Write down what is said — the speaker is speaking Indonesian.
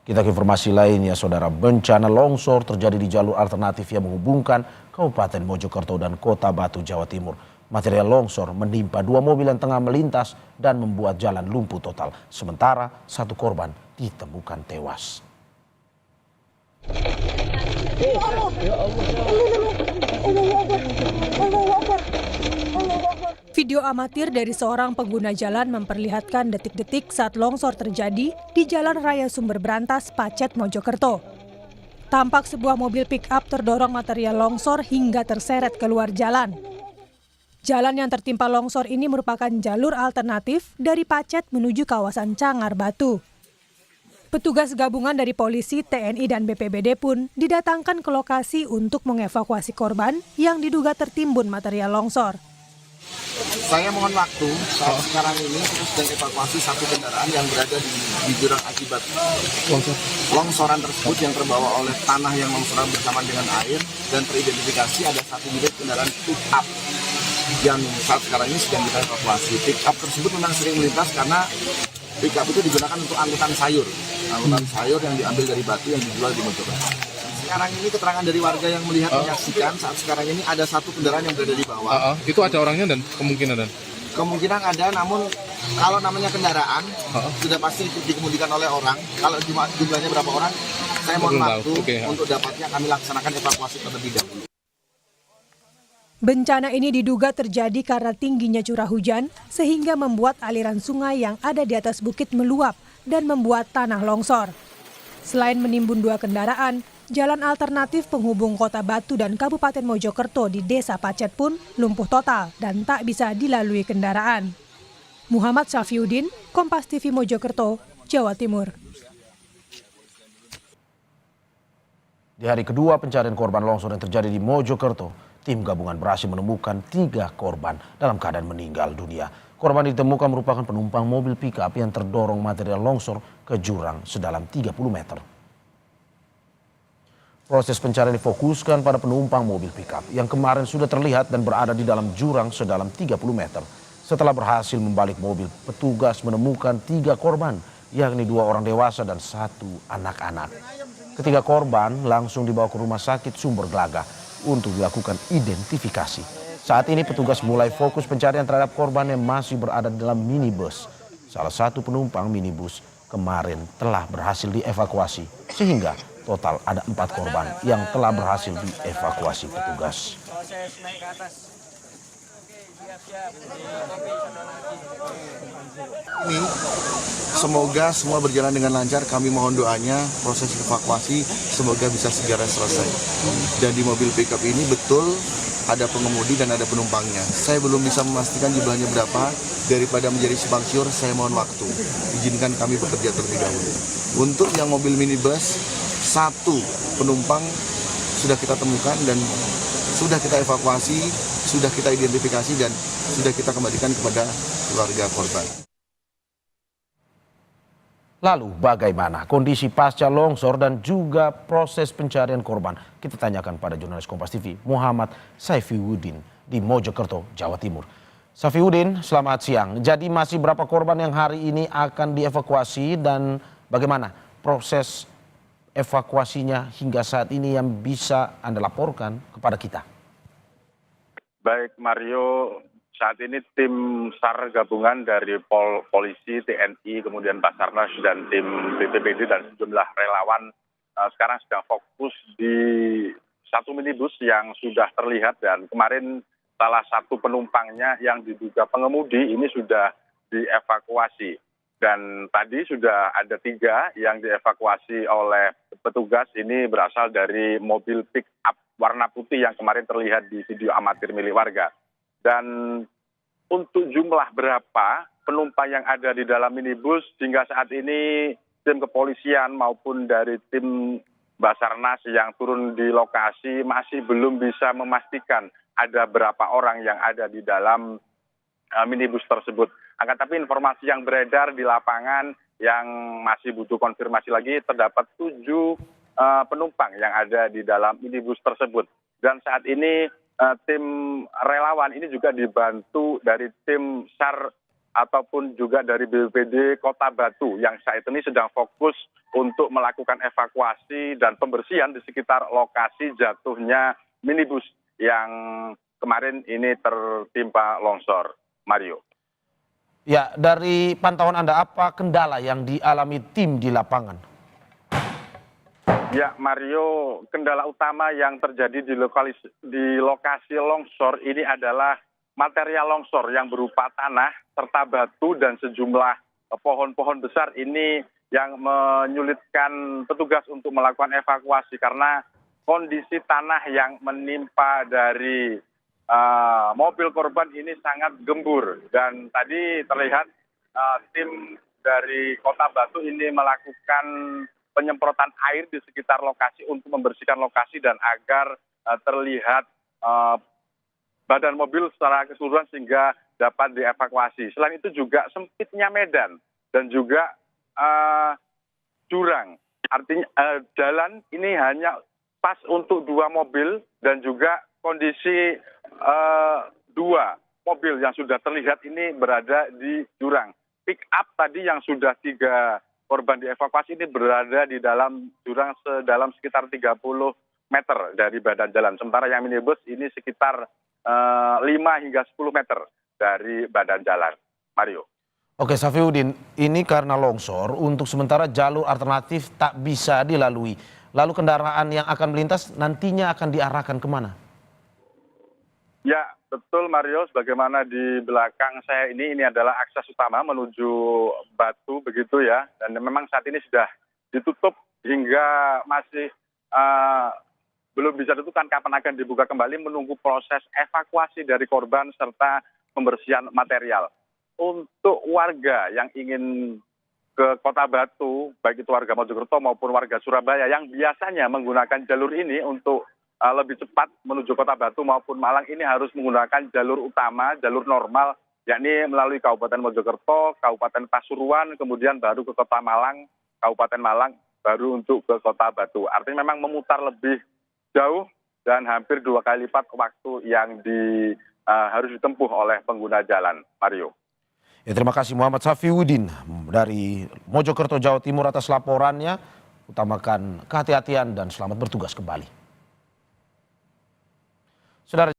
Kita ke informasi lainnya, saudara. Bencana longsor terjadi di jalur alternatif yang menghubungkan Kabupaten Mojokerto dan Kota Batu, Jawa Timur. Material longsor menimpa dua mobil yang tengah melintas dan membuat jalan lumpuh total. Sementara satu korban ditemukan tewas. Video amatir dari seorang pengguna jalan memperlihatkan detik-detik saat longsor terjadi di Jalan Raya Sumber Brantas, Pacet, Mojokerto. Tampak sebuah mobil pick-up terdorong material longsor hingga terseret keluar jalan. Jalan yang tertimpa longsor ini merupakan jalur alternatif dari Pacet menuju kawasan Cangar Batu. Petugas gabungan dari polisi, TNI, dan BPBD pun didatangkan ke lokasi untuk mengevakuasi korban yang diduga tertimbun material longsor. Saya mohon waktu, saat sekarang ini kita sedang evakuasi satu kendaraan yang berada di jurang akibat longsoran tersebut yang terbawa oleh tanah yang longsoran bersamaan dengan air, dan teridentifikasi ada satu unit kendaraan pick up yang saat sekarang ini sedang kita evakuasi. Pick up tersebut memang sering melintas karena pick up itu digunakan untuk angkutan sayur yang diambil dari Batu yang dijual di Mojokerto. Sekarang ini keterangan dari warga yang melihat menyaksikan saat sekarang ini ada satu kendaraan yang berada di bawah. Itu ada orangnya dan Kemungkinan ada, namun kalau namanya kendaraan sudah pasti dikemudikan oleh orang. Kalau jumlahnya berapa orang, saya mohon waktu untuk dapatnya kami laksanakan evakuasi terlebih dahulu. Bencana ini diduga terjadi karena tingginya curah hujan sehingga membuat aliran sungai yang ada di atas bukit meluap dan membuat tanah longsor. Selain menimbun dua kendaraan, jalan alternatif penghubung Kota Batu dan Kabupaten Mojokerto di Desa Pacet pun lumpuh total dan tak bisa dilalui kendaraan. Muhammad Safiuddin, Kompas TV Mojokerto, Jawa Timur. Di hari kedua pencarian korban longsor yang terjadi di Mojokerto, tim gabungan berhasil menemukan 3 korban dalam keadaan meninggal dunia. Korban ditemukan merupakan penumpang mobil pick-up yang terdorong material longsor ke jurang sedalam 30 meter. Proses pencarian difokuskan pada penumpang mobil pick-up yang kemarin sudah terlihat dan berada di dalam jurang sedalam 30 meter. Setelah berhasil membalik mobil, petugas menemukan 3 korban, yakni 2 orang dewasa dan 1 anak-anak. Ketiga korban langsung dibawa ke rumah sakit Sumber Gelaga untuk dilakukan identifikasi. Saat ini petugas mulai fokus pencarian terhadap korban yang masih berada dalam minibus. Salah satu penumpang minibus kemarin telah berhasil dievakuasi, sehingga total ada 4 korban yang telah berhasil dievakuasi petugas. Ini semoga semua berjalan dengan lancar. Kami mohon doanya proses evakuasi semoga bisa segera selesai. Dan di mobil pickup ini betul ada pengemudi dan ada penumpangnya. Saya belum bisa memastikan jumlahnya berapa. Daripada menjadi simpang siur, saya mohon waktu. Izinkan kami bekerja terlebih dahulu. Untuk yang mobil minibus, 1 penumpang sudah kita temukan dan sudah kita evakuasi, sudah kita identifikasi dan sudah kita kembalikan kepada keluarga korban. Lalu bagaimana kondisi pasca longsor dan juga proses pencarian korban? Kita tanyakan pada jurnalis Kompas TV Muhammad Safiuddin di Mojokerto, Jawa Timur. Safiuddin, selamat siang. Jadi masih berapa korban yang hari ini akan dievakuasi dan bagaimana proses evakuasinya hingga saat ini yang bisa Anda laporkan kepada kita? Baik Mario, saat ini tim SAR gabungan dari polisi, TNI, kemudian Basarnas dan tim BPBD dan sejumlah relawan sekarang sedang fokus di satu minibus yang sudah terlihat dan kemarin salah satu penumpangnya yang diduga pengemudi ini sudah dievakuasi. Dan tadi sudah ada 3 yang dievakuasi oleh petugas, ini berasal dari mobil pick up warna putih yang kemarin terlihat di video amatir milik warga. Dan untuk jumlah berapa penumpang yang ada di dalam minibus hingga saat ini tim kepolisian maupun dari tim Basarnas yang turun di lokasi masih belum bisa memastikan ada berapa orang yang ada di dalam minibus tersebut. Akan tapi informasi yang beredar di lapangan yang masih butuh konfirmasi lagi terdapat 7 penumpang yang ada di dalam minibus tersebut. Dan saat ini tim relawan ini juga dibantu dari tim SAR ataupun juga dari BPBD Kota Batu yang saat ini sedang fokus untuk melakukan evakuasi dan pembersihan di sekitar lokasi jatuhnya minibus yang kemarin ini tertimpa longsor. Mario. Ya, dari pantauan Anda apa kendala yang dialami tim di lapangan? Ya, Mario, kendala utama yang terjadi di lokasi longsor ini adalah material longsor yang berupa tanah serta batu dan sejumlah pohon-pohon besar ini yang menyulitkan petugas untuk melakukan evakuasi karena kondisi tanah yang menimpa dari mobil korban ini sangat gembur. Dan tadi terlihat tim dari Kota Batu ini melakukan penyemprotan air di sekitar lokasi untuk membersihkan lokasi dan agar terlihat badan mobil secara keseluruhan sehingga dapat dievakuasi. Selain itu juga sempitnya medan dan juga jurang. Artinya jalan ini hanya pas untuk 2 mobil dan juga kondisi 2 mobil yang sudah terlihat ini berada di jurang. Pick up tadi yang sudah 3 korban dievakuasi ini berada di dalam jurang sedalam sekitar 30 meter dari badan jalan. Sementara yang minibus ini sekitar 5 hingga 10 meter dari badan jalan. Mario. Oke, Safiuddin, ini karena longsor, untuk sementara jalur alternatif tak bisa dilalui. Lalu kendaraan yang akan melintas nantinya akan diarahkan kemana? Ya, betul Mario, sebagaimana di belakang saya ini adalah akses utama menuju Batu begitu ya. Dan memang saat ini sudah ditutup hingga masih belum bisa ditentukan kapan akan dibuka kembali menunggu proses evakuasi dari korban serta pembersihan material. Untuk warga yang ingin ke Kota Batu, baik itu warga Mojokerto maupun warga Surabaya yang biasanya menggunakan jalur ini untuk lebih cepat menuju Kota Batu maupun Malang, ini harus menggunakan jalur utama, jalur normal, yakni melalui Kabupaten Mojokerto, Kabupaten Pasuruan, kemudian baru ke Kota Malang, Kabupaten Malang, baru untuk ke Kota Batu. Artinya memang memutar lebih jauh dan hampir 2 kali lipat waktu yang harus ditempuh oleh pengguna jalan. Mario. Ya, terima kasih Muhammad Safiuddin dari Mojokerto, Jawa Timur atas laporannya. Utamakan kehati-hatian dan selamat bertugas kembali. Saudara